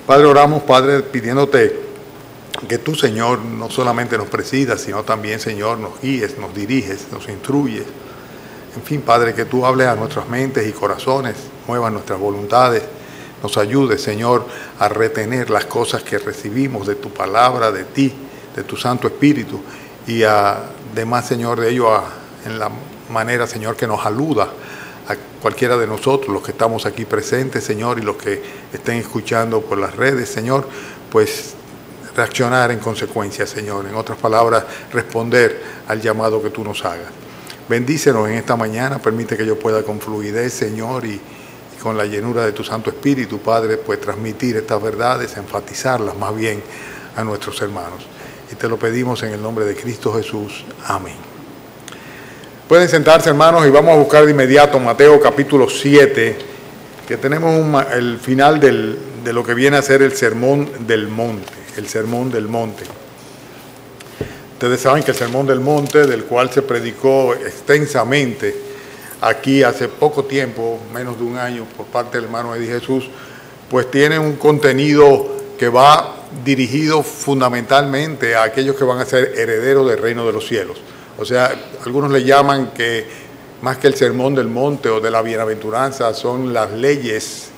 Padre, oramos, Padre, pidiéndote que tú, Señor, no solamente nos presidas, sino también, Señor, nos guíes, nos diriges, nos instruyes. En fin, Padre, que tú hables a nuestras mentes y corazones, muevas nuestras voluntades, nos ayudes, Señor, a retener las cosas que recibimos de tu palabra, de ti, de tu Santo Espíritu, y además, Señor, de ello en la manera, Señor, que nos aluda a cualquiera de nosotros, los que estamos aquí presentes, Señor, y los que estén escuchando por las redes, Señor, pues reaccionar en consecuencia, Señor. En otras palabras, responder al llamado que tú nos hagas. Bendícenos en esta mañana, permite que yo pueda con fluidez, Señor, y con la llenura de tu Santo Espíritu, Padre, pues transmitir estas verdades, enfatizarlas más bien a nuestros hermanos. Y te lo pedimos en el nombre de Cristo Jesús. Amén. Pueden sentarse, hermanos, y vamos a buscar de inmediato Mateo capítulo 7, que tenemos el final de lo que viene a ser el Sermón del Monte. El Sermón del Monte. Ustedes saben que el Sermón del Monte, del cual se predicó extensamente aquí hace poco tiempo, menos de un año, por parte del hermano Eddie Jesús, pues tiene un contenido que va dirigido fundamentalmente a aquellos que van a ser herederos del reino de los cielos. O sea, algunos le llaman que más que el Sermón del Monte o de la bienaventuranza, son las leyes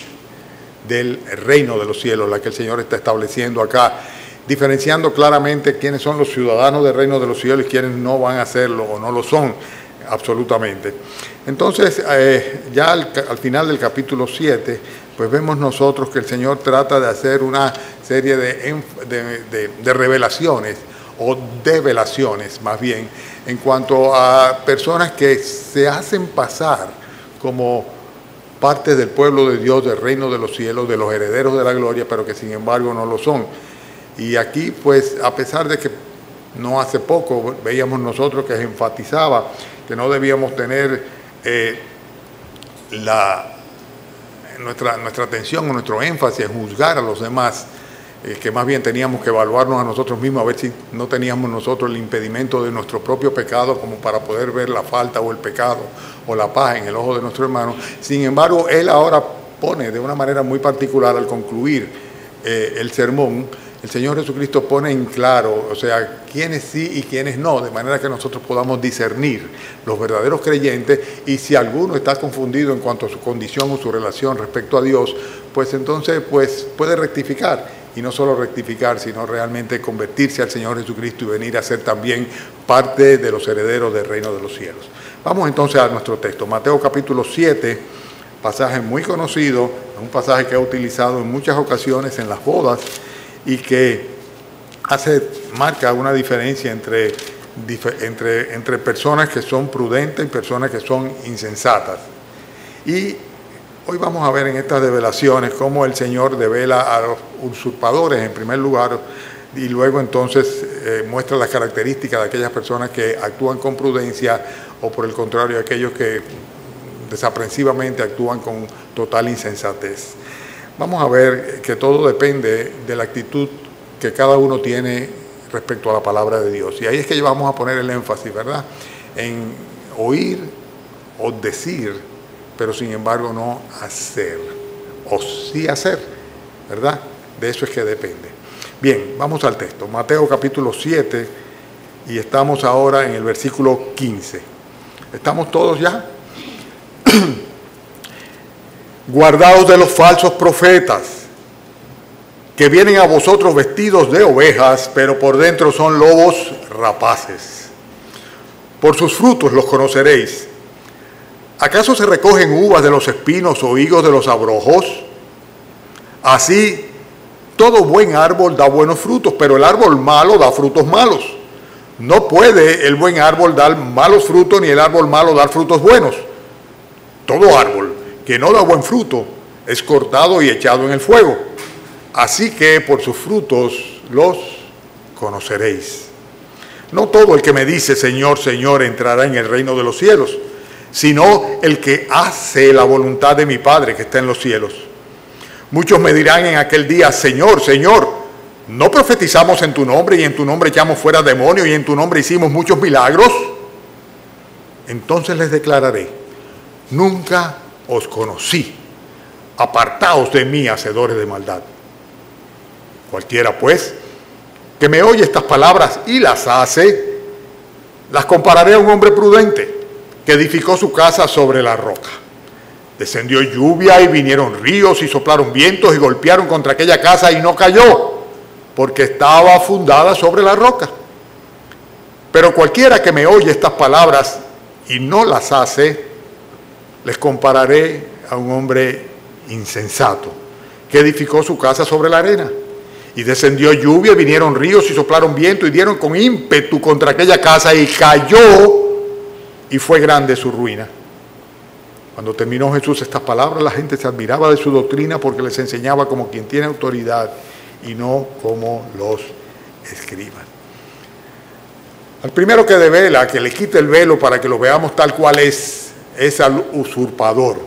del reino de los cielos, la que el Señor está estableciendo acá, diferenciando claramente quiénes son los ciudadanos del reino de los cielos y quiénes no van a serlo o no lo son absolutamente. Entonces, ya al final del capítulo 7, pues vemos nosotros que el Señor trata de hacer una serie de revelaciones o develaciones más bien, en cuanto a personas que se hacen pasar como parte del pueblo de Dios, del reino de los cielos, de los herederos de la gloria, pero que sin embargo no lo son. Y aquí, pues, a pesar de que no hace poco veíamos nosotros que se enfatizaba que no debíamos tener nuestra atención o nuestro énfasis en juzgar a los demás, que más bien teníamos que evaluarnos a nosotros mismos, a ver si no teníamos nosotros el impedimento de nuestro propio pecado como para poder ver la falta o el pecado o la paja en el ojo de nuestro hermano. Sin embargo, él ahora pone de una manera muy particular, al concluir el sermón, el Señor Jesucristo pone en claro, o sea, quiénes sí y quiénes no, de manera que nosotros podamos discernir los verdaderos creyentes, y si alguno está confundido en cuanto a su condición o su relación respecto a Dios, pues entonces pues puede rectificar. Y no solo rectificar, sino realmente convertirse al Señor Jesucristo y venir a ser también parte de los herederos del reino de los cielos. Vamos entonces a nuestro texto. Mateo capítulo 7, pasaje muy conocido, un pasaje que ha utilizado en muchas ocasiones en las bodas y que marca una diferencia entre personas que son prudentes y personas que son insensatas. Y hoy vamos a ver en estas develaciones cómo el Señor devela a los usurpadores en primer lugar, y luego entonces muestra las características de aquellas personas que actúan con prudencia, o por el contrario, aquellos que desaprensivamente actúan con total insensatez. Vamos a ver que todo depende de la actitud que cada uno tiene respecto a la palabra de Dios. Y ahí es que vamos a poner el énfasis, ¿verdad? En oír o decir, pero sin embargo no hacer, o sí hacer, ¿verdad? De eso es que depende. Bien, vamos al texto. Mateo capítulo 7, y estamos ahora en el versículo 15. ¿Estamos todos ya? Guardaos de los falsos profetas, que vienen a vosotros vestidos de ovejas, pero por dentro son lobos rapaces. Por sus frutos los conoceréis. ¿Acaso se recogen uvas de los espinos o higos de los abrojos? Así, todo buen árbol da buenos frutos, pero el árbol malo da frutos malos. No puede el buen árbol dar malos frutos, ni el árbol malo dar frutos buenos. Todo árbol que no da buen fruto es cortado y echado en el fuego. Así que por sus frutos los conoceréis. No todo el que me dice Señor, Señor entrará en el reino de los cielos, sino el que hace la voluntad de mi Padre que está en los cielos. Muchos me dirán en aquel día, Señor, Señor, ¿no profetizamos en tu nombre y en tu nombre echamos fuera demonios y en tu nombre hicimos muchos milagros? Entonces les declararé, nunca os conocí, apartaos de mí, hacedores de maldad. Cualquiera, pues, que me oye estas palabras y las hace, las compararé a un hombre prudente que edificó su casa sobre la roca. Descendió lluvia y vinieron ríos y soplaron vientos y golpearon contra aquella casa y no cayó, porque estaba fundada sobre la roca. Pero cualquiera que me oye estas palabras y no las hace, les compararé a un hombre insensato que edificó su casa sobre la arena. Y descendió lluvia, vinieron ríos y soplaron viento y dieron con ímpetu contra aquella casa y cayó, y fue grande su ruina. Cuando terminó Jesús estas palabras, la gente se admiraba de su doctrina porque les enseñaba como quien tiene autoridad y no como los escribas. Al primero que devela, que le quite el velo para que lo veamos tal cual es al usurpador,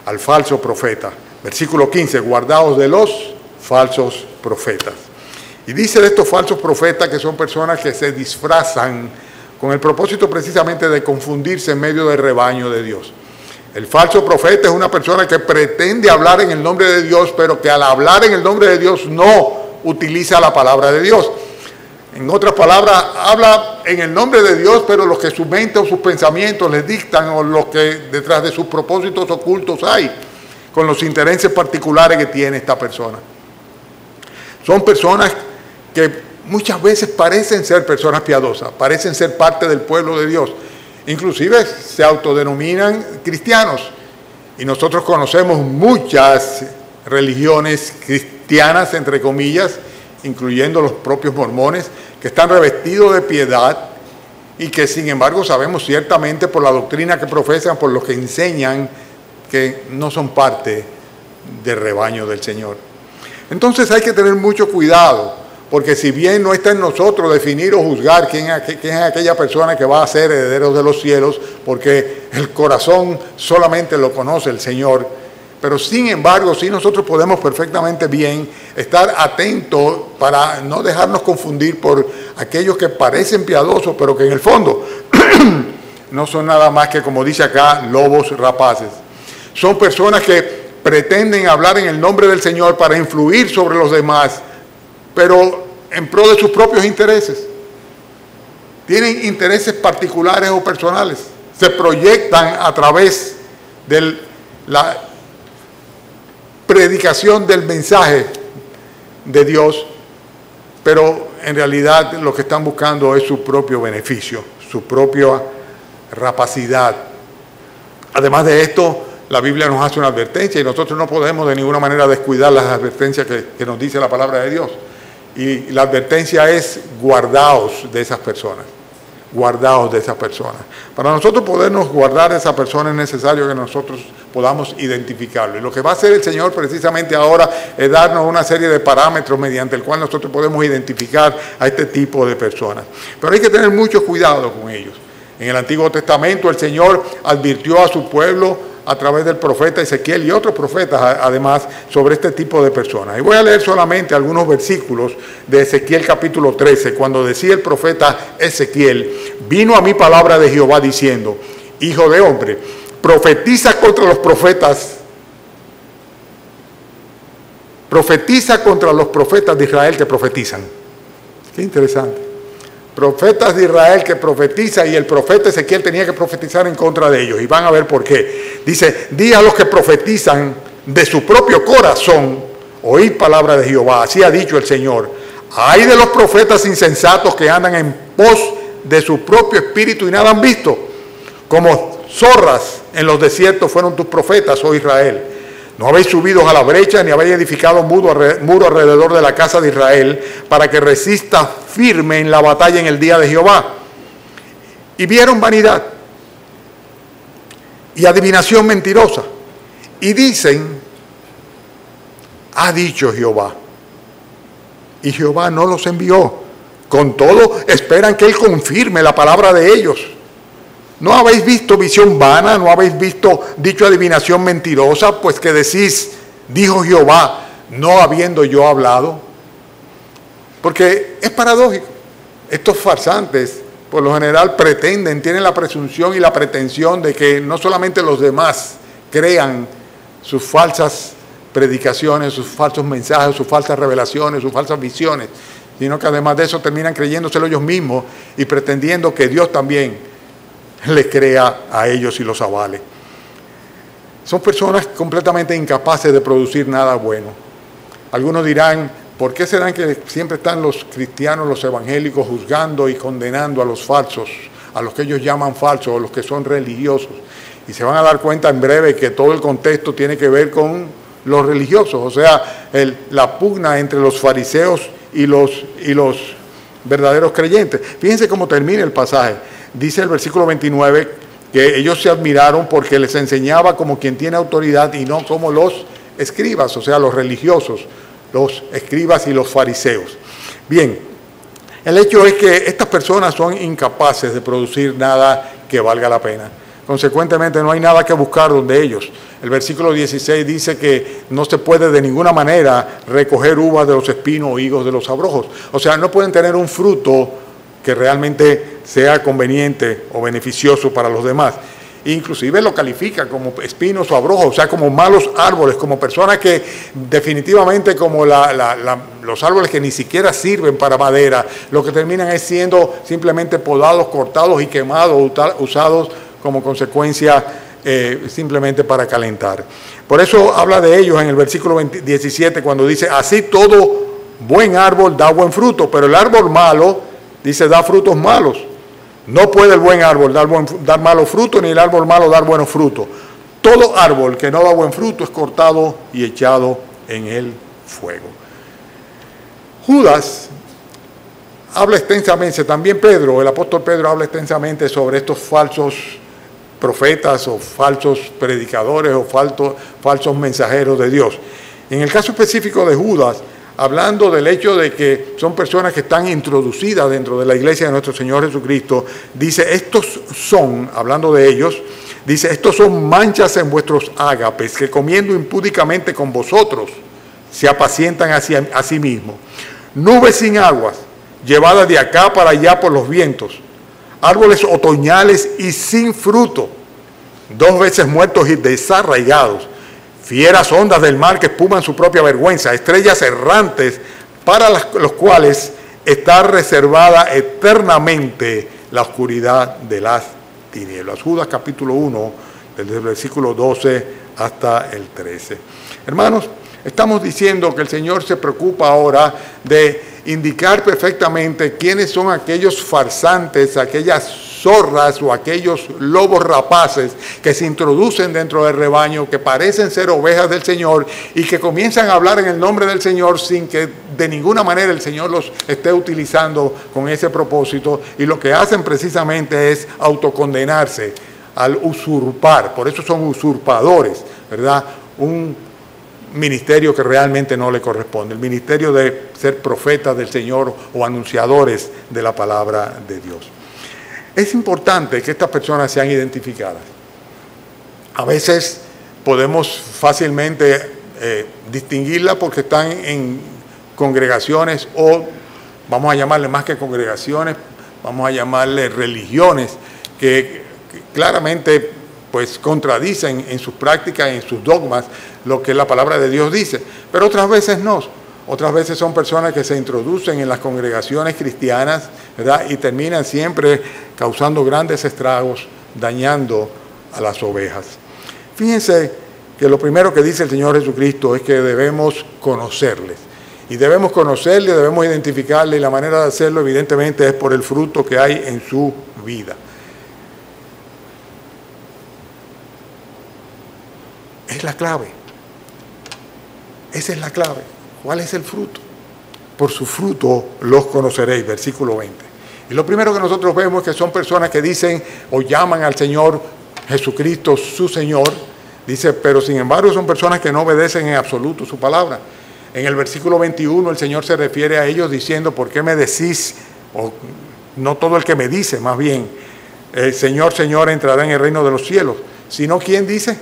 al falso profeta. Versículo 15, guardaos de los falsos profetas. Y dice de estos falsos profetas que son personas que se disfrazan con el propósito precisamente de confundirse en medio del rebaño de Dios. El falso profeta es una persona que pretende hablar en el nombre de Dios, pero que al hablar en el nombre de Dios no utiliza la palabra de Dios. En otras palabras, habla en el nombre de Dios, pero lo que su mente o sus pensamientos les dictan o lo que detrás de sus propósitos ocultos hay, con los intereses particulares que tiene esta persona. Son personas que muchas veces parecen ser personas piadosas, parecen ser parte del pueblo de Dios. Inclusive se autodenominan cristianos. Y nosotros conocemos muchas religiones cristianas, entre comillas, incluyendo los propios mormones, que están revestidos de piedad y que sin embargo sabemos ciertamente por la doctrina que profesan, por lo que enseñan, que no son parte del rebaño del Señor. Entonces hay que tener mucho cuidado, porque si bien no está en nosotros definir o juzgar quién es aquella persona que va a ser heredero de los cielos, porque el corazón solamente lo conoce el Señor, pero sin embargo sí nosotros podemos perfectamente bien estar atentos para no dejarnos confundir por aquellos que parecen piadosos, pero que en el fondo no son nada más que, como dice acá, lobos rapaces. Son personas que pretenden hablar en el nombre del Señor para influir sobre los demás, pero en pro de sus propios intereses. Tienen intereses particulares o personales. Se proyectan a través de la predicación del mensaje de Dios, pero en realidad lo que están buscando es su propio beneficio, su propia rapacidad. Además de esto, la Biblia nos hace una advertencia y nosotros no podemos de ninguna manera descuidar las advertencias que nos dice la palabra de Dios. Y la advertencia es: guardaos de esas personas. Guardaos de esas personas. Para nosotros podernos guardar de esa persona es necesario que nosotros podamos identificarlo. Y lo que va a hacer el Señor precisamente ahora es darnos una serie de parámetros mediante el cual nosotros podemos identificar a este tipo de personas. Pero hay que tener mucho cuidado con ellos. En el Antiguo Testamento el Señor advirtió a su pueblo a través del profeta Ezequiel y otros profetas además sobre este tipo de personas. Y voy a leer solamente algunos versículos de Ezequiel capítulo 13, cuando decía el profeta Ezequiel: vino a mí palabra de Jehová diciendo, hijo de hombre, profetiza contra los profetas de Israel que profetizan. Qué interesante. Profetas de Israel que profetizan, y el profeta Ezequiel tenía que profetizar en contra de ellos, y van a ver por qué. Dice: di a los que profetizan de su propio corazón, oíd palabra de Jehová, así ha dicho el Señor. Ay de los profetas insensatos que andan en pos de su propio espíritu y nada han visto. Como zorras en los desiertos fueron tus profetas, oh Israel. No habéis subido a la brecha, ni habéis edificado muro alrededor de la casa de Israel, para que resista firme en la batalla en el día de Jehová. Y vieron vanidad y adivinación mentirosa. Y dicen: ha dicho Jehová. Y Jehová no los envió. Con todo, esperan que Él confirme la palabra de ellos. ¿No habéis visto visión vana? ¿No habéis dicho adivinación mentirosa? Pues que decís, dijo Jehová, no habiendo yo hablado. Porque es paradójico. Estos farsantes, por lo general, tienen la presunción y la pretensión de que no solamente los demás crean sus falsas predicaciones, sus falsos mensajes, sus falsas revelaciones, sus falsas visiones, sino que además de eso terminan creyéndoselo ellos mismos y pretendiendo que Dios también les crea a ellos y los avale. Son personas completamente incapaces de producir nada bueno. Algunos dirán, ¿por qué serán que siempre están los cristianos, los evangélicos, juzgando y condenando a los falsos, a los que ellos llaman falsos, o los que son religiosos? Y se van a dar cuenta en breve que todo el contexto tiene que ver con los religiosos, o sea, la pugna entre los fariseos y los verdaderos creyentes. Fíjense cómo termina el pasaje. Dice el versículo 29 que ellos se admiraron porque les enseñaba como quien tiene autoridad y no como los escribas, o sea, los religiosos, los escribas y los fariseos. Bien, el hecho es que estas personas son incapaces de producir nada que valga la pena. Consecuentemente, no hay nada que buscar donde ellos. El versículo 16 dice que no se puede de ninguna manera recoger uvas de los espinos o higos de los abrojos. O sea, no pueden tener un fruto que realmente sea conveniente o beneficioso para los demás. Inclusive lo califica como espinos o abrojos, o sea, como malos árboles, como personas que definitivamente como los árboles que ni siquiera sirven para madera, lo que terminan es siendo simplemente podados, cortados y quemados, usados como consecuencia simplemente para calentar. Por eso habla de ellos en el versículo 17 cuando dice, así todo buen árbol da buen fruto, pero el árbol malo, dice, da frutos malos. No puede el buen árbol dar malo fruto, ni el árbol malo dar buenos frutos. Todo árbol que no da buen fruto es cortado y echado en el fuego. Judas habla extensamente, también Pedro, el apóstol Pedro habla extensamente sobre estos falsos profetas o falsos predicadores o falsos mensajeros de Dios. En el caso específico de Judas, hablando del hecho de que son personas que están introducidas dentro de la iglesia de nuestro Señor Jesucristo, dice, estos son, hablando de ellos, dice, estos son manchas en vuestros ágapes, que comiendo impúdicamente con vosotros, se apacientan a sí mismos. Nubes sin aguas, llevadas de acá para allá por los vientos, árboles otoñales y sin fruto, 2 veces muertos y desarraigados, fieras ondas del mar que espuman su propia vergüenza, estrellas errantes para los cuales está reservada eternamente la oscuridad de las tinieblas. Judas capítulo 1, desde el versículo 12 hasta el 13. Hermanos, estamos diciendo que el Señor se preocupa ahora de indicar perfectamente quiénes son aquellos farsantes, aquellas zorras o aquellos lobos rapaces que se introducen dentro del rebaño, que parecen ser ovejas del Señor y que comienzan a hablar en el nombre del Señor sin que de ninguna manera el Señor los esté utilizando con ese propósito, y lo que hacen precisamente es autocondenarse al usurpar. Por eso son usurpadores, ¿verdad? Un ministerio que realmente no le corresponde, el ministerio de ser profetas del Señor o anunciadores de la palabra de Dios. Es importante que estas personas sean identificadas. A veces podemos fácilmente distinguirlas porque están en congregaciones, o vamos a llamarle más que congregaciones, vamos a llamarle religiones que claramente pues contradicen en sus prácticas, en sus dogmas, lo que la palabra de Dios dice. Pero otras veces no. Otras veces son personas que se introducen en las congregaciones cristianas, ¿verdad? Y terminan siempre causando grandes estragos, dañando a las ovejas. Fíjense que lo primero que dice el Señor Jesucristo es que debemos conocerles. Y debemos conocerles, debemos identificarles, y la manera de hacerlo evidentemente es por el fruto que hay en su vida. Es la clave. Esa es la clave. ¿Cuál es el fruto? Por su fruto los conoceréis, versículo 20. Y lo primero que nosotros vemos es que son personas que dicen o llaman al Señor Jesucristo su Señor. Dice, pero sin embargo son personas que no obedecen en absoluto su palabra. En el versículo 21 el Señor se refiere a ellos diciendo, ¿por qué me decís? O no todo el que me dice, más bien, el Señor, Señor entrará en el reino de los cielos. Sino, ¿quién dice?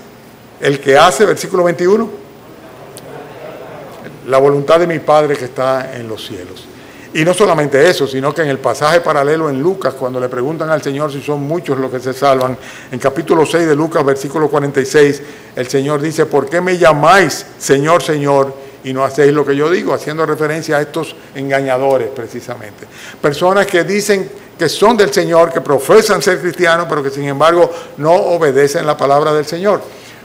El que hace, versículo 21, la voluntad de mi Padre que está en los cielos. Y no solamente eso, sino que en el pasaje paralelo en Lucas, cuando le preguntan al Señor si son muchos los que se salvan, en capítulo 6 de Lucas, versículo 46, el Señor dice, ¿por qué me llamáis Señor, Señor, y no hacéis lo que yo digo? Haciendo referencia a estos engañadores, precisamente. Personas que dicen que son del Señor, que profesan ser cristianos, pero que sin embargo no obedecen la palabra del Señor.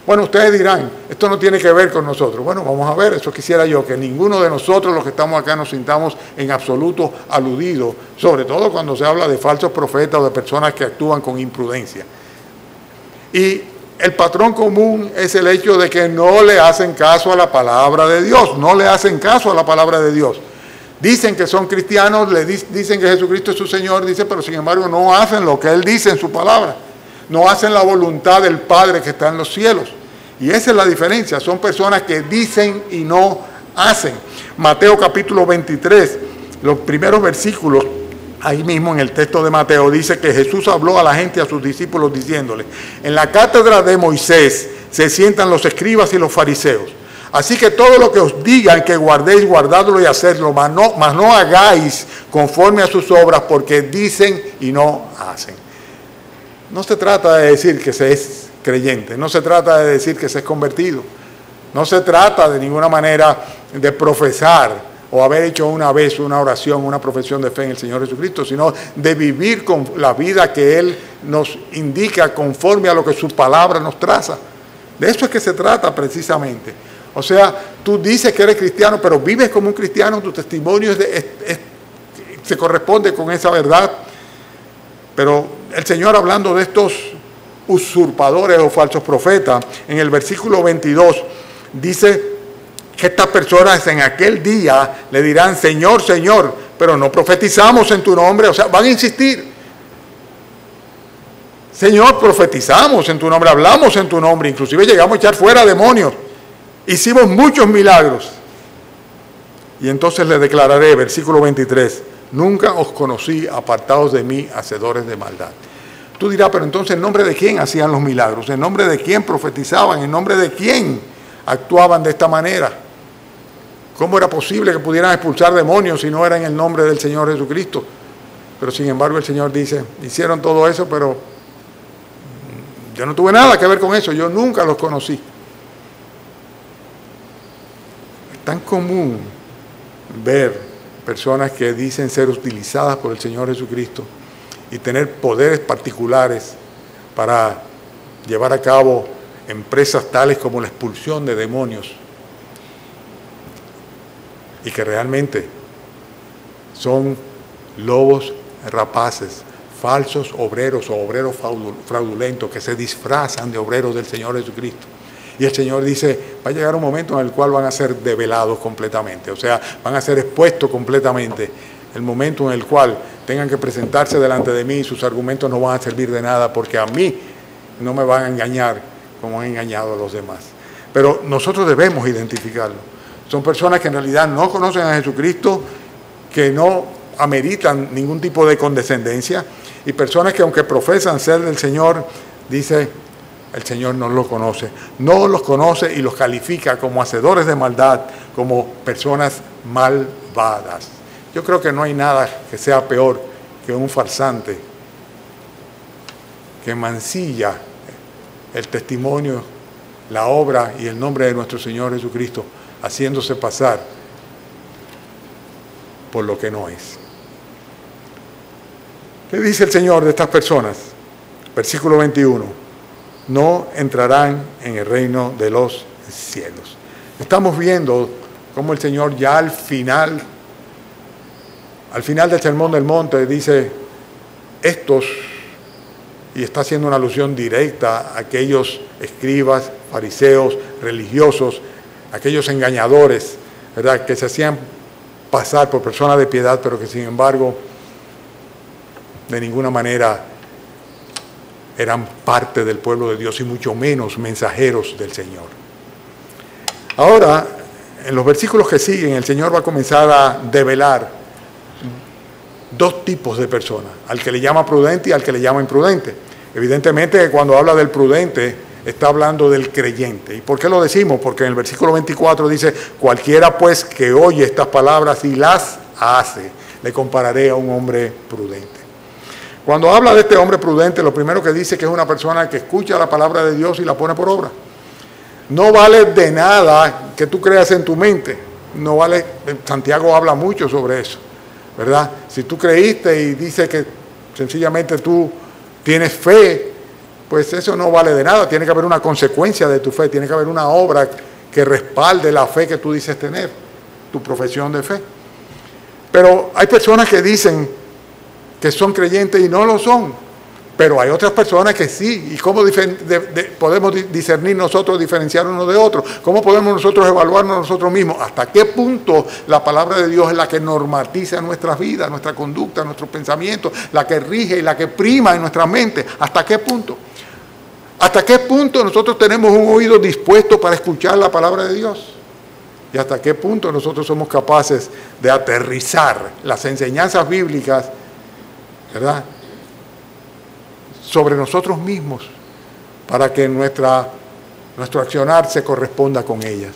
Bueno, ustedes dirán, esto no tiene que ver con nosotros. Bueno, vamos a ver, eso quisiera yo, que ninguno de nosotros los que estamos acá nos sintamos en absoluto aludidos, sobre todo cuando se habla de falsos profetas o de personas que actúan con imprudencia. Y el patrón común es el hecho de que no le hacen caso a la palabra de Dios, no le hacen caso a la palabra de Dios. Dicen que son cristianos, dicen que Jesucristo es su Señor, dice, pero sin embargo no hacen lo que Él dice en su palabra. No hacen la voluntad del Padre que está en los cielos. Y esa es la diferencia. Son personas que dicen y no hacen. Mateo capítulo 23, los primeros versículos, ahí mismo en el texto de Mateo, dice que Jesús habló a la gente, a sus discípulos, diciéndole, en la cátedra de Moisés se sientan los escribas y los fariseos. Así que todo lo que os digan que guardéis, guardadlo y hacedlo, mas no hagáis conforme a sus obras, porque dicen y no hacen. No se trata de decir que se es creyente, no se trata de decir que se es convertido, no se trata de ninguna manera de profesar o haber hecho una vez una oración, una profesión de fe en el Señor Jesucristo, sino de vivir con la vida que Él nos indica conforme a lo que su palabra nos traza. De eso es que se trata precisamente. O sea, tú dices que eres cristiano, pero vives como un cristiano, tu testimonio se corresponde con esa verdad. Pero el Señor, hablando de estos usurpadores o falsos profetas, en el versículo 22, dice que estas personas en aquel día le dirán, Señor, Señor, pero no profetizamos en tu nombre. O sea, van a insistir. Señor, profetizamos en tu nombre, hablamos en tu nombre, inclusive llegamos a echar fuera demonios. Hicimos muchos milagros. Y entonces le declararé, versículo 23, nunca os conocí, apartados de mí, hacedores de maldad. Tú dirás, pero entonces, ¿en nombre de quién hacían los milagros? ¿En nombre de quién profetizaban? ¿En nombre de quién actuaban de esta manera? ¿Cómo era posible que pudieran expulsar demonios si no era en el nombre del Señor Jesucristo? Pero sin embargo el Señor dice, hicieron todo eso, pero yo no tuve nada que ver con eso, yo nunca los conocí. Es tan común ver personas que dicen ser utilizadas por el Señor Jesucristo y tener poderes particulares para llevar a cabo empresas tales como la expulsión de demonios, y que realmente son lobos rapaces, falsos obreros o obreros fraudulentos que se disfrazan de obreros del Señor Jesucristo. Y el Señor dice, va a llegar un momento en el cual van a ser develados completamente, o sea, van a ser expuestos completamente. El momento en el cual tengan que presentarse delante de mí y sus argumentos no van a servir de nada, porque a mí no me van a engañar como han engañado a los demás. Pero nosotros debemos identificarlo. Son personas que en realidad no conocen a Jesucristo, que no ameritan ningún tipo de condescendencia, y personas que aunque profesan ser del Señor, dice, el Señor no los conoce. No los conoce y los califica como hacedores de maldad, como personas malvadas. Yo creo que no hay nada que sea peor que un farsante que mancilla el testimonio, la obra y el nombre de nuestro Señor Jesucristo, haciéndose pasar por lo que no es. ¿Qué dice el Señor de estas personas? Versículo 21. No entrarán en el reino de los cielos. Estamos viendo cómo el Señor ya al final del Sermón del Monte dice, estos, y está haciendo una alusión directa a aquellos escribas, fariseos, religiosos, aquellos engañadores, ¿verdad?, que se hacían pasar por personas de piedad, pero que sin embargo de ninguna manera eran parte del pueblo de Dios y mucho menos mensajeros del Señor. Ahora, en los versículos que siguen, el Señor va a comenzar a develar dos tipos de personas, al que le llama prudente y al que le llama imprudente. Evidentemente, cuando habla del prudente, está hablando del creyente. ¿Y por qué lo decimos? Porque en el versículo 24 dice, cualquiera pues que oye estas palabras y las hace. le compararé a un hombre prudente. Cuando habla de este hombre prudente, lo primero que dice que es una persona que escucha la palabra de Dios y la pone por obra. No vale de nada que tú creas en tu mente. No vale, Santiago habla mucho sobre eso, ¿verdad? Si tú creíste y dice que sencillamente tú tienes fe, pues eso no vale de nada. Tiene que haber una consecuencia de tu fe, tiene que haber una obra que respalde la fe que tú dices tener, tu profesión de fe. Pero hay personas que dicen que son creyentes y no lo son. Pero hay otras personas que sí. ¿Y cómo podemos discernir nosotros, diferenciar uno de otro? ¿Cómo podemos nosotros evaluarnos nosotros mismos? ¿Hasta qué punto la palabra de Dios es la que normatiza nuestras vidas, nuestra conducta, nuestros pensamientos, la que rige y la que prima en nuestra mente? ¿Hasta qué punto? ¿Hasta qué punto nosotros tenemos un oído dispuesto para escuchar la palabra de Dios? ¿Y hasta qué punto nosotros somos capaces de aterrizar las enseñanzas bíblicas, ¿verdad?, sobre nosotros mismos, para que nuestro accionar se corresponda con ellas?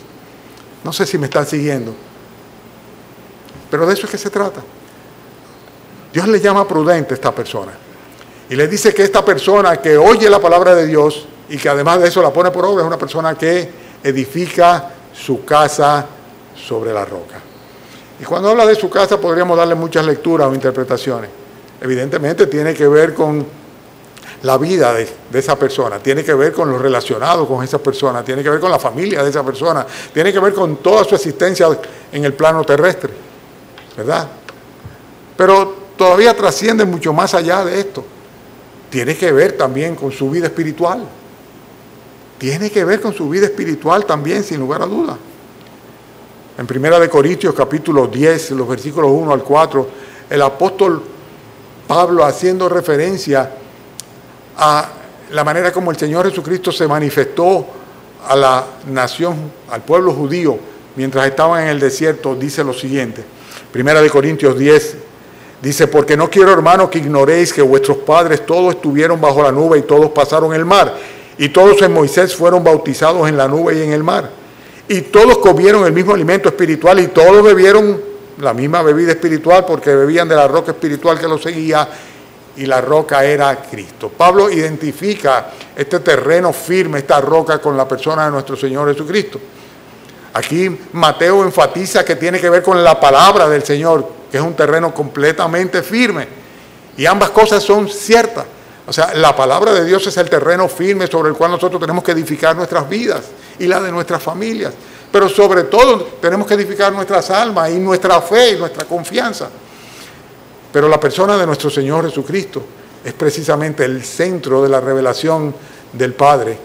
No sé si me están siguiendo, pero de eso es que se trata. Dios le llama prudente a esta persona y le dice que esta persona que oye la palabra de Dios y que además de eso la pone por obra es una persona que edifica su casa sobre la roca. Y cuando habla de su casa podríamos darle muchas lecturas o interpretaciones. Evidentemente tiene que ver con la vida de esa persona, tiene que ver con lo relacionado con esa persona, tiene que ver con la familia de esa persona, tiene que ver con toda su existencia en el plano terrestre, ¿verdad? Pero todavía trasciende mucho más allá de esto. Tiene que ver también con su vida espiritual. Tiene que ver con su vida espiritual también, sin lugar a dudas. En 1 Corintios capítulo 10, los versículos 1 al 4, el apóstol Pablo, haciendo referencia a la manera como el Señor Jesucristo se manifestó a la nación, al pueblo judío, mientras estaban en el desierto, dice lo siguiente. 1 Corintios 10 dice: porque no quiero, hermanos, que ignoréis que vuestros padres todos estuvieron bajo la nube y todos pasaron el mar, y todos en Moisés fueron bautizados en la nube y en el mar, y todos comieron el mismo alimento espiritual y todos bebieron la misma bebida espiritual, porque bebían de la roca espiritual que los seguía, y la roca era Cristo. Pablo identifica este terreno firme, esta roca, con la persona de nuestro Señor Jesucristo. Aquí Mateo enfatiza que tiene que ver con la palabra del Señor, que es un terreno completamente firme. Y ambas cosas son ciertas. O sea, la palabra de Dios es el terreno firme sobre el cual nosotros tenemos que edificar nuestras vidas y la de nuestras familias. Pero sobre todo tenemos que edificar nuestras almas y nuestra fe y nuestra confianza. Pero la persona de nuestro Señor Jesucristo es precisamente el centro de la revelación del Padre,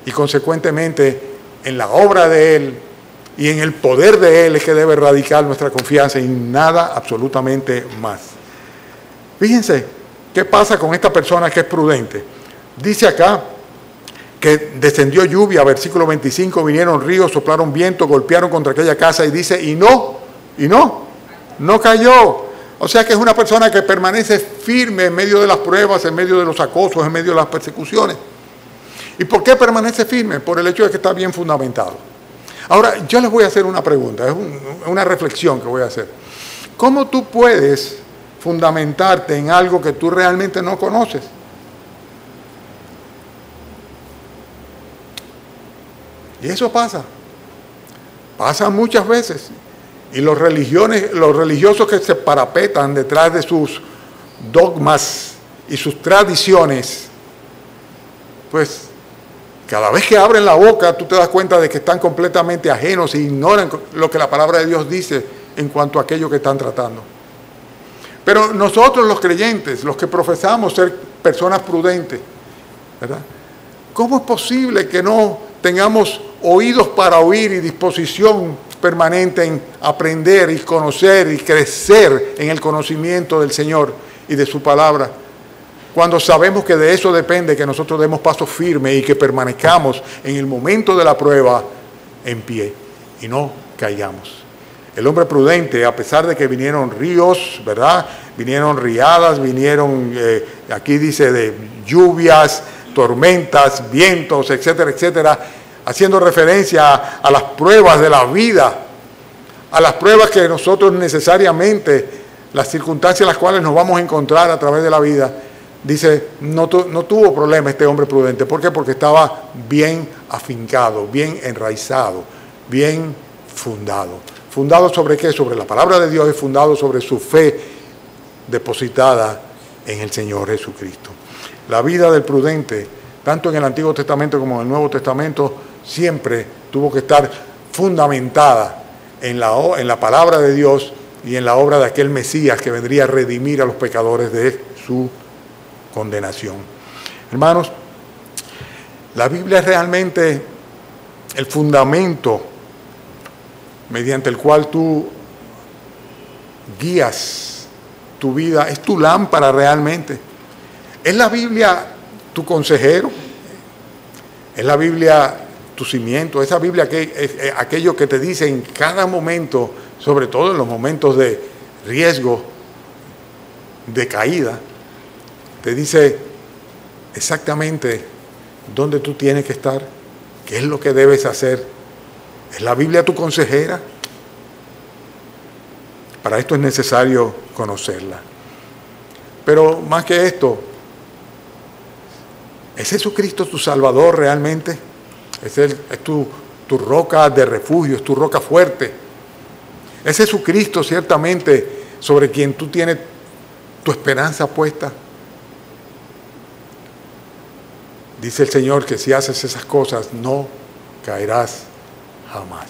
y consecuentemente en la obra de Él y en el poder de Él es que debe radicar nuestra confianza, y nada absolutamente más. Fíjense qué pasa con esta persona que es prudente. Dice acá que descendió lluvia, versículo 25, vinieron ríos, soplaron viento, golpearon contra aquella casa, y dice, y no cayó. O sea que es una persona que permanece firme en medio de las pruebas, en medio de los acosos, en medio de las persecuciones. ¿Y por qué permanece firme? Por el hecho de que está bien fundamentado. Ahora, yo les voy a hacer una pregunta, es una reflexión que voy a hacer. ¿Cómo tú puedes fundamentarte en algo que tú realmente no conoces? Y eso pasa muchas veces. Y los religiosos que se parapetan detrás de sus dogmas y sus tradiciones, pues cada vez que abren la boca tú te das cuenta de que están completamente ajenos e ignoran lo que la palabra de Dios dice en cuanto a aquello que están tratando. Pero nosotros los creyentes, los que profesamos ser personas prudentes, ¿verdad?, ¿cómo es posible que no tengamos oídos para oír y disposición permanente en aprender y conocer y crecer en el conocimiento del Señor y de su palabra, cuando sabemos que de eso depende que nosotros demos pasos firmes y que permanezcamos en el momento de la prueba en pie y no caigamos? El hombre prudente, a pesar de que vinieron ríos, ¿verdad?, vinieron riadas, vinieron, aquí dice, de lluvias, tormentas, vientos, etcétera, etcétera, haciendo referencia a las pruebas de la vida, a las pruebas que nosotros necesariamente las circunstancias en las cuales nos vamos a encontrar a través de la vida, dice, no tuvo problema este hombre prudente. ¿Por qué? Porque estaba bien afincado, bien enraizado, bien fundado. ¿Fundado sobre qué? Sobre la palabra de Dios y fundado sobre su fe depositada en el Señor Jesucristo. La vida del prudente, tanto en el Antiguo Testamento como en el Nuevo Testamento, siempre tuvo que estar fundamentada en la palabra de Dios y en la obra de aquel Mesías que vendría a redimir a los pecadores de su condenación. Hermanos, la Biblia es realmente el fundamento mediante el cual tú guías tu vida, es tu lámpara realmente. ¿Es la Biblia tu consejero? ¿Es la Biblia tu cimiento? ¿Es la Biblia aquello que te dice en cada momento, sobre todo en los momentos de riesgo, de caída, te dice exactamente dónde tú tienes que estar, qué es lo que debes hacer? ¿Es la Biblia tu consejera? Para esto es necesario conocerla. Pero más que esto, ¿es Jesucristo tu Salvador realmente? ¿Es tu roca de refugio, es tu roca fuerte? ¿Es Jesucristo ciertamente sobre quien tú tienes tu esperanza puesta? Dice el Señor que si haces esas cosas no caerás jamás.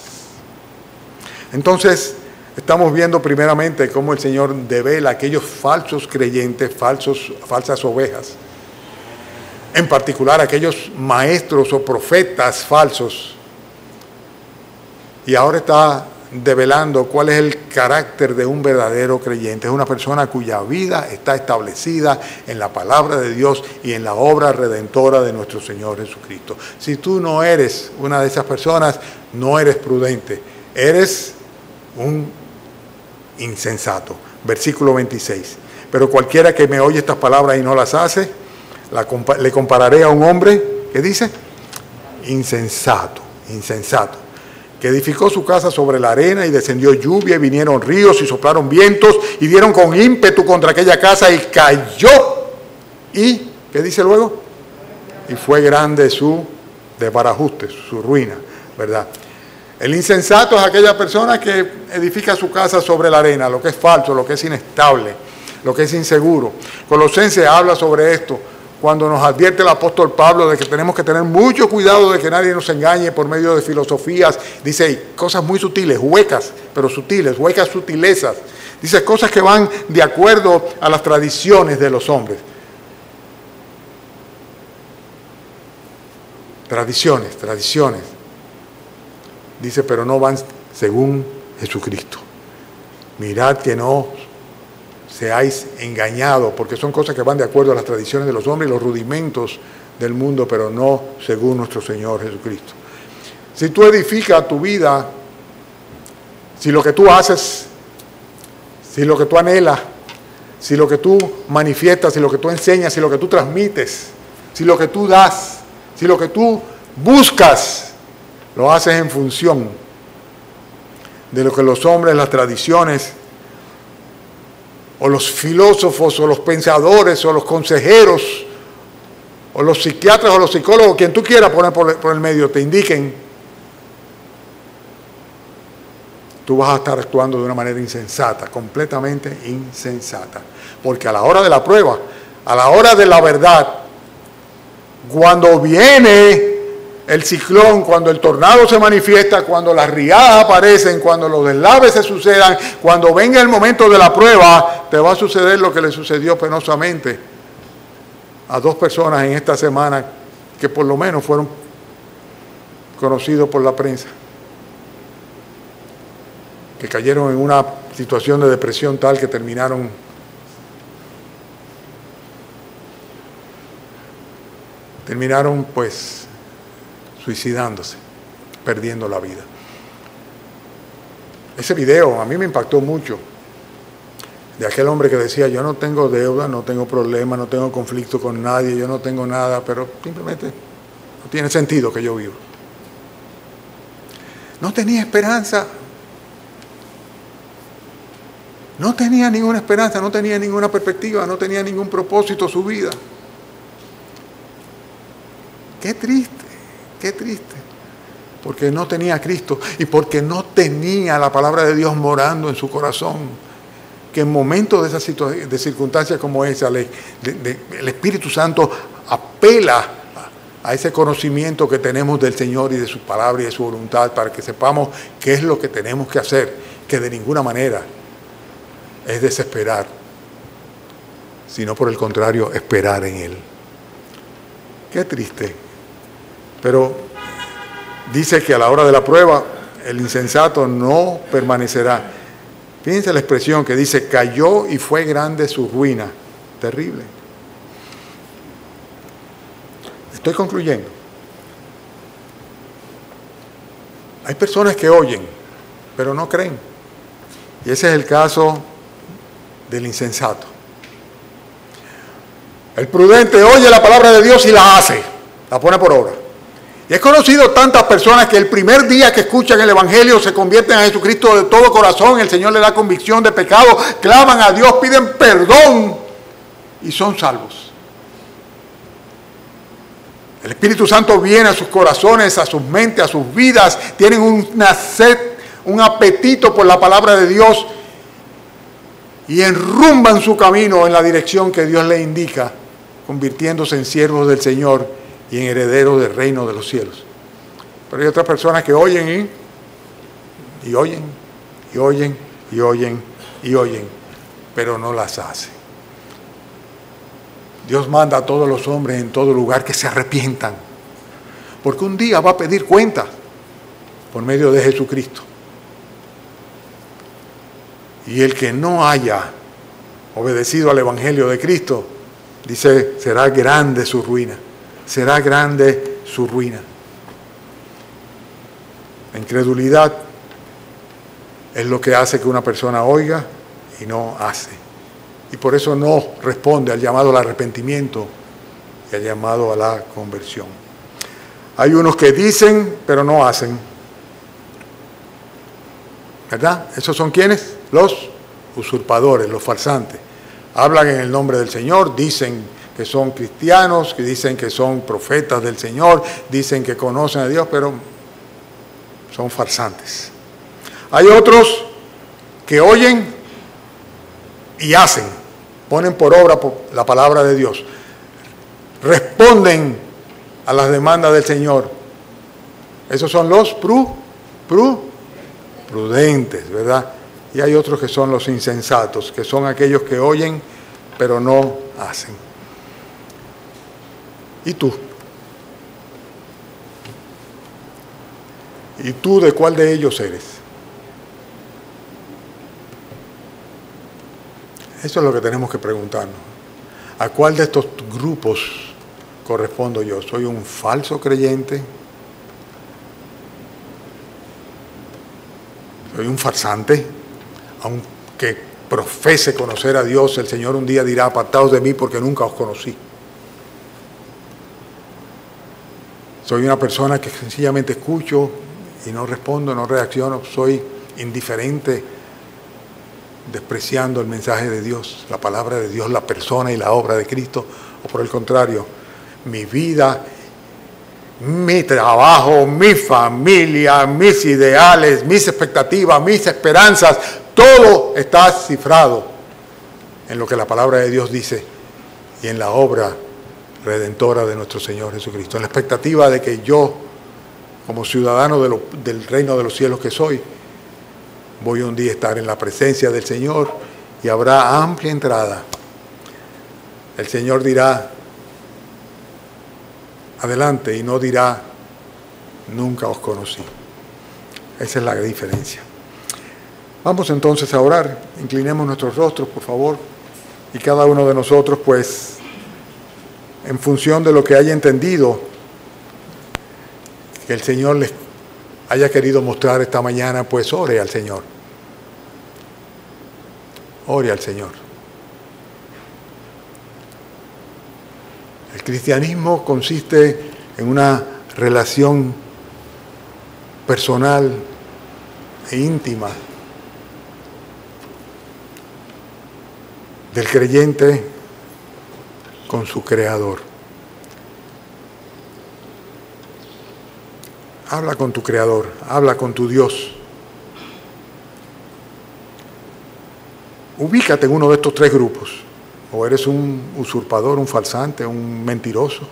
Entonces, estamos viendo primeramente cómo el Señor devela a aquellos falsos creyentes, falsas ovejas, en particular aquellos maestros o profetas falsos. Y ahora está develando cuál es el carácter de un verdadero creyente. Es una persona cuya vida está establecida en la palabra de Dios y en la obra redentora de nuestro Señor Jesucristo. Si tú no eres una de esas personas, no eres prudente, eres un insensato. Versículo 26. Pero cualquiera que me oye estas palabras y no las hace, le compararé a un hombre, ¿qué dice? Insensato, que edificó su casa sobre la arena y descendió lluvia y vinieron ríos y soplaron vientos y dieron con ímpetu contra aquella casa y cayó. ¿Y qué dice luego? Y fue grande su desbarajuste, su ruina, ¿verdad? El insensato es aquella persona que edifica su casa sobre la arena, lo que es falso, lo que es inestable, lo que es inseguro. Colosenses habla sobre esto cuando nos advierte el apóstol Pablo de que tenemos que tener mucho cuidado de que nadie nos engañe por medio de filosofías. Dice cosas muy sutiles, huecas, pero sutiles, huecas sutilezas. Dice cosas que van de acuerdo a las tradiciones de los hombres. Tradiciones. Dice, pero no van según Jesucristo. Mirad que no seáis engañados, porque son cosas que van de acuerdo a las tradiciones de los hombres y los rudimentos del mundo, pero no según nuestro Señor Jesucristo. Si tú edificas tu vida, si lo que tú haces, si lo que tú anhelas, si lo que tú manifiestas, si lo que tú enseñas, si lo que tú transmites, si lo que tú das, si lo que tú buscas, lo haces en función de lo que los hombres, las tradiciones, o los filósofos, o los pensadores, o los consejeros, o los psiquiatras, o los psicólogos, quien tú quieras poner por el medio, te indiquen, tú vas a estar actuando de una manera insensata, completamente insensata. Porque a la hora de la prueba, a la hora de la verdad, cuando viene el ciclón, cuando el tornado se manifiesta, cuando las riadas aparecen, cuando los deslaves se sucedan, cuando venga el momento de la prueba, te va a suceder lo que le sucedió penosamente a dos personas en esta semana que por lo menos fueron conocidos por la prensa, que cayeron en una situación de depresión tal que terminaron pues suicidándose, perdiendo la vida. Ese video a mí me impactó mucho, de aquel hombre que decía, yo no tengo deuda, no tengo problema, no tengo conflicto con nadie, yo no tengo nada, pero simplemente no tiene sentido que yo viva. No tenía esperanza. No tenía ninguna esperanza, no tenía ninguna perspectiva, no tenía ningún propósito su vida. Qué triste, porque no tenía a Cristo y porque no tenía la palabra de Dios morando en su corazón, que en momentos de circunstancias como esa, el Espíritu Santo apela a ese conocimiento que tenemos del Señor y de su palabra y de su voluntad, para que sepamos qué es lo que tenemos que hacer, que de ninguna manera es desesperar, sino por el contrario, esperar en Él. Qué triste. Pero dice que a la hora de la prueba, el insensato no permanecerá. Fíjense la expresión que dice, cayó y fue grande su ruina. Terrible. Estoy concluyendo. Hay personas que oyen, pero no creen. Y ese es el caso del insensato. El prudente oye la palabra de Dios y la hace, la pone por obra. Y he conocido tantas personas que el primer día que escuchan el Evangelio se convierten a Jesucristo de todo corazón, el Señor les da convicción de pecado, claman a Dios, piden perdón y son salvos. El Espíritu Santo viene a sus corazones, a sus mentes, a sus vidas, tienen una sed, un apetito por la palabra de Dios y enrumban su camino en la dirección que Dios les indica, convirtiéndose en siervos del Señor y en herederos del reino de los cielos. Pero hay otras personas que oyen y oyen, y oyen, y oyen, y oyen, pero no las hacen. Dios manda a todos los hombres en todo lugar que se arrepientan, porque un día va a pedir cuenta por medio de Jesucristo. Y el que no haya obedecido al Evangelio de Cristo, dice, será grande su ruina. Será grande su ruina. La incredulidad es lo que hace que una persona oiga y no hace. Y por eso no responde al llamado al arrepentimiento y al llamado a la conversión. Hay unos que dicen, pero no hacen. ¿Verdad? ¿Esos son quiénes? Los usurpadores, los farsantes. Hablan en el nombre del Señor, dicen que son cristianos, que dicen que son profetas del Señor, dicen que conocen a Dios, pero son farsantes. Hay otros que oyen y hacen, ponen por obra la palabra de Dios, responden a las demandas del Señor. Esos son los prudentes, ¿verdad? Y hay otros que son los insensatos, que son aquellos que oyen pero no hacen. ¿Y tú? ¿Y tú de cuál de ellos eres? Eso es lo que tenemos que preguntarnos. ¿A cuál de estos grupos correspondo yo? ¿Soy un falso creyente? ¿Soy un farsante? Aunque profese conocer a Dios, el Señor un día dirá, apartaos de mí porque nunca os conocí. Soy una persona que sencillamente escucho y no respondo, no reacciono, soy indiferente, despreciando el mensaje de Dios, la palabra de Dios, la persona y la obra de Cristo, o por el contrario, mi vida, mi trabajo, mi familia, mis ideales, mis expectativas, mis esperanzas, todo está cifrado en lo que la palabra de Dios dice y en la obra redentora de nuestro Señor Jesucristo, en la expectativa de que yo, como ciudadano del reino de los cielos que soy, voy un día a estar en la presencia del Señor y habrá amplia entrada. El Señor dirá, adelante, y no dirá, nunca os conocí. Esa es la diferencia. Vamos entonces a orar, inclinemos nuestros rostros, por favor, y cada uno de nosotros, pues, en función de lo que haya entendido, que el Señor les haya querido mostrar esta mañana, pues ore al Señor. Ore al Señor. El cristianismo consiste en una relación personal e íntima del creyente con su Creador. Habla con tu Creador, habla con tu Dios. Ubícate en uno de estos tres grupos. O eres un usurpador, un falsante, un mentiroso.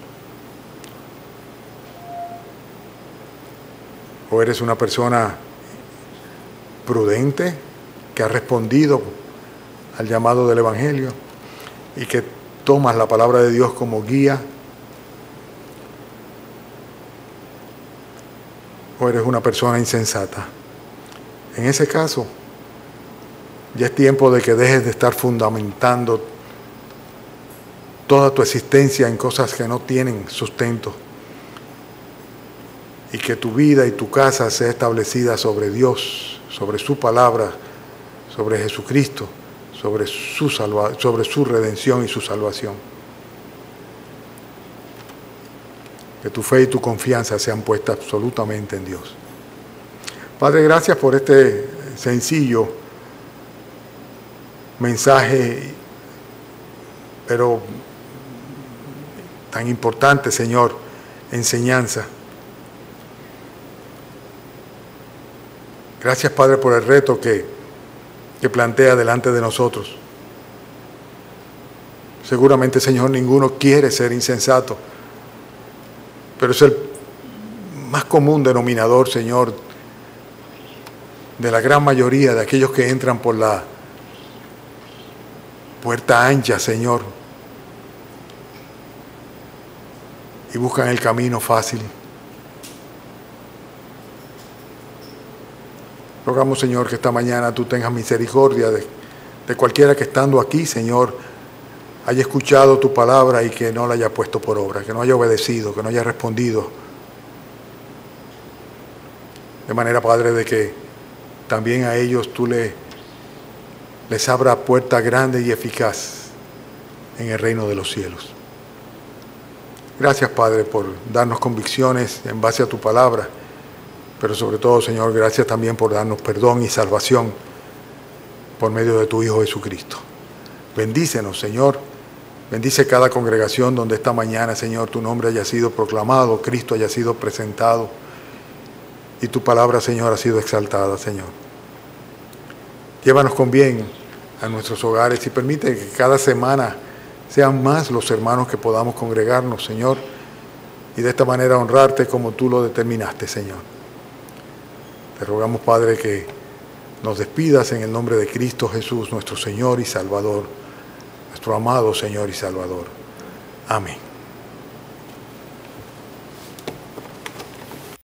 O eres una persona prudente que ha respondido al llamado del Evangelio y que tomas la palabra de Dios como guía. O eres una persona insensata. En ese caso, ya es tiempo de que dejes de estar fundamentando toda tu existencia en cosas que no tienen sustento y que tu vida y tu casa sea establecida sobre Dios, sobre su palabra, sobre Jesucristo, sobre su redención y su salvación. Que tu fe y tu confianza sean puestas absolutamente en Dios. Padre, gracias por este sencillo mensaje, pero tan importante, Señor, enseñanza. Gracias, Padre, por el reto que plantea delante de nosotros. Seguramente, Señor, ninguno quiere ser insensato, pero es el más común denominador, Señor, de la gran mayoría de aquellos que entran por la puerta ancha, Señor, y buscan el camino fácil. Rogamos, Señor, que esta mañana tú tengas misericordia de cualquiera que estando aquí, Señor, haya escuchado tu palabra y que no la haya puesto por obra, que no haya obedecido, que no haya respondido. De manera, Padre, de que también a ellos tú les abras puerta grande y eficaz en el reino de los cielos. Gracias, Padre, por darnos convicciones en base a tu palabra, pero sobre todo, Señor, gracias también por darnos perdón y salvación por medio de tu Hijo Jesucristo. Bendícenos, Señor. Bendice cada congregación donde esta mañana, Señor, tu nombre haya sido proclamado, Cristo haya sido presentado y tu palabra, Señor, ha sido exaltada, Señor. Llévanos con bien a nuestros hogares y permite que cada semana sean más los hermanos que podamos congregarnos, Señor, y de esta manera honrarte como tú lo determinaste, Señor. Te rogamos, Padre, que nos despidas en el nombre de Cristo Jesús, nuestro Señor y Salvador, nuestro amado Señor y Salvador. Amén.